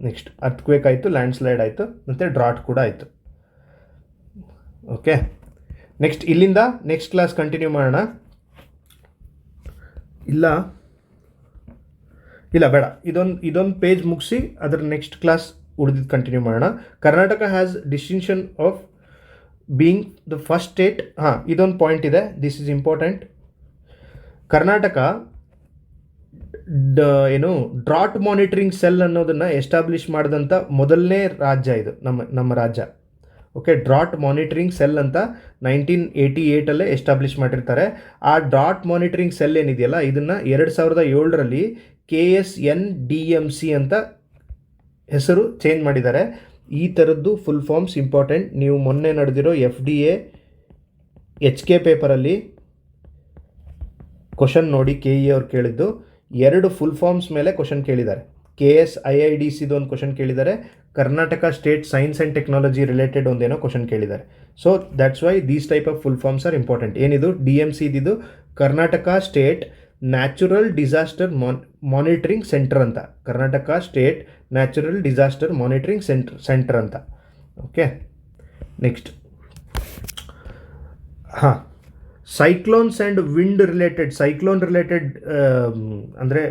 ನೆಕ್ಸ್ಟ್ ಅರ್ಥ್ಕ್ವೇಕ್ ಆಯಿತು, ಲ್ಯಾಂಡ್ ಸ್ಲೈಡ್ ಆಯಿತು, ಮತ್ತು ಡ್ರಾಟ್ ಕೂಡ ಆಯಿತು. ಓಕೆ, ನೆಕ್ಸ್ಟ್ ಇಲ್ಲಿಂದ ನೆಕ್ಸ್ಟ್ ಕ್ಲಾಸ್ ಕಂಟಿನ್ಯೂ ಮಾಡೋಣ. ಇಲ್ಲ ಬೇಡ, ಇದೊಂದು ಪೇಜ್ ಮುಗಿಸಿ ಅದರ ನೆಕ್ಸ್ಟ್ ಕ್ಲಾಸ್ ಉಳಿದಿದ್ದು ಕಂಟಿನ್ಯೂ ಮಾಡೋಣ. Karnataka has distinction of being the first state. ಇದೊಂದು ಪಾಯಿಂಟ್ ಇದೆ, this is important. Karnataka drought monitoring cell ಅನ್ನೋದನ್ನು ಎಸ್ಟಾಬ್ಲಿಷ್ ಮಾಡಿದಂಥ ಮೊದಲನೇ ರಾಜ್ಯ ಇದು, ನಮ್ಮ ರಾಜ್ಯ. ಓಕೆ, ಡ್ರಾಟ್ ಮಾನಿಟರಿಂಗ್ ಸೆಲ್ ಅಂತ 1988 ಎಸ್ಟಾಬ್ಲಿಷ್ ಮಾಡಿರ್ತಾರೆ. ಆ ಡ್ರಾಟ್ ಮಾನಿಟರಿಂಗ್ ಸೆಲ್ ಏನಿದೆಯಲ್ಲ ಇದನ್ನು 2007 KSNDMC ಅಂತ ಹೆಸರು ಚೇಂಜ್ ಮಾಡಿದ್ದಾರೆ. ಈ ಥರದ್ದು ಫುಲ್ ಫಾರ್ಮ್ಸ್ ಇಂಪಾರ್ಟೆಂಟ್. ನೀವು ಮೊನ್ನೆ ನಡೆದಿರೋ FDA HK ಪೇಪರಲ್ಲಿ ಕ್ವಶನ್ ನೋಡಿ, KE ಅವ್ರು ಕೇಳಿದ್ದು 2 ಫುಲ್ ಫಾರ್ಮ್ಸ್ ಮೇಲೆ ಕ್ವಶನ್ ಕೇಳಿದ್ದಾರೆ. KSIIDCದು ಒಂದು ಕ್ವಶನ್ ಕೇಳಿದ್ದಾರೆ, Karnataka state science and technology related ಒಂದೇನೋ ಕ್ವಶನ್ ಕೇಳಿದ್ದಾರೆ. So that's why these type of full forms are important. ಏನಿದು DMC ಇದ್ದಿದ್ದು Karnataka state natural disaster monitoring centre ಅಂತ. Karnataka state natural disaster monitoring centre ಅಂತ. Okay, next cyclones and wind related ಅಂದರೆ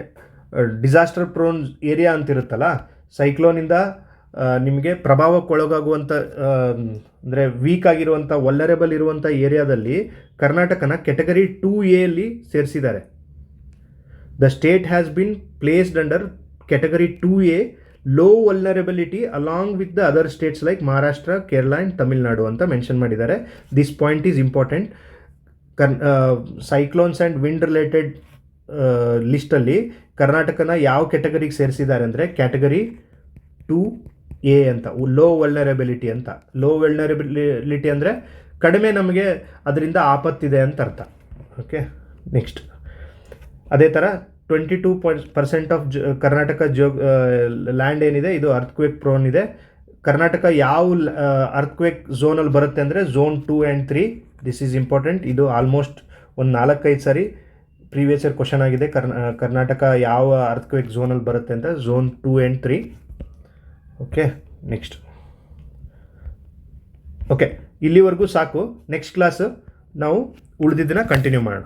disaster prone area ಅಂತಿರುತ್ತಲ್ಲ, ಸೈಕ್ಲೋನಿಂದ ನಿಮಗೆ ಪ್ರಭಾವಕ್ಕೊಳಗಾಗುವಂಥ ಅಂದರೆ ವೀಕ್ ಆಗಿರುವಂಥ ವಲ್ನರೇಬಲ್ ಇರುವಂಥ ಏರಿಯಾದಲ್ಲಿ ಕರ್ನಾಟಕನ ಕೆಟಗರಿ 2A ಸೇರಿಸಿದ್ದಾರೆ. The state has been placed under category 2A low vulnerability along with the other states like Maharashtra, Kerala and Tamil Nadu ಅಂತ ಮೆನ್ಷನ್ ಮಾಡಿದ್ದಾರೆ. This point is important. Cyclones and wind related ಲಿಸ್ಟಲ್ಲಿ ಕರ್ನಾಟಕನ ಯಾವ ಕೆಟಗರಿಗೆ ಸೇರಿಸಿದ್ದಾರೆ ಅಂದರೆ ಕ್ಯಾಟಗರಿ 2A ಅಂತ, ಲೋ ವಲ್ನರಬಿಲಿಟಿ ಅಂತ. ಲೋ ವಲ್ನರಬಿಲಿಟಿ ಅಂದರೆ ಕಡಿಮೆ ನಮಗೆ ಅದರಿಂದ ಆಪತ್ತಿದೆ ಅಂತ ಅರ್ಥ. ಓಕೆ, ನೆಕ್ಸ್ಟ್ ಅದೇ ಥರ 22% ಆಫ್ ಕರ್ನಾಟಕ ಲ್ಯಾಂಡ್ ಏನಿದೆ ಇದು ಅರ್ಥ್ಕ್ವೇಕ್ ಪ್ರೋನ್ ಇದೆ. ಕರ್ನಾಟಕ ಯಾವ ಅರ್ಥ್ಕ್ವೇಕ್ ಝೋನಲ್ಲಿ ಬರುತ್ತೆ ಅಂದರೆ zone 2 and 3. This is important. ಇದು ಆಲ್ಮೋಸ್ಟ್ ಒಂದು 4-5 ಸಾರಿ ಪ್ರೀವಿಯಸ್ ಇಯರ್ ಕ್ವಶನ್ ಆಗಿದೆ. ಕರ್ನಾಟಕ ಯಾವ ಅರ್ಥ್ಕ್ವೇಕ್ ಝೋನಲ್ಲಿ ಬರುತ್ತೆ ಅಂತ, zone 2 and 3. Okay, next. Okay, ಇಲ್ಲಿವರೆಗೂ ಸಾಕು. ನೆಕ್ಸ್ಟ್ ಕ್ಲಾಸ್ ನಾವು ಉಳಿದಿದ್ದನ್ನ ಕಂಟಿನ್ಯೂ ಮಾಡೋಣ.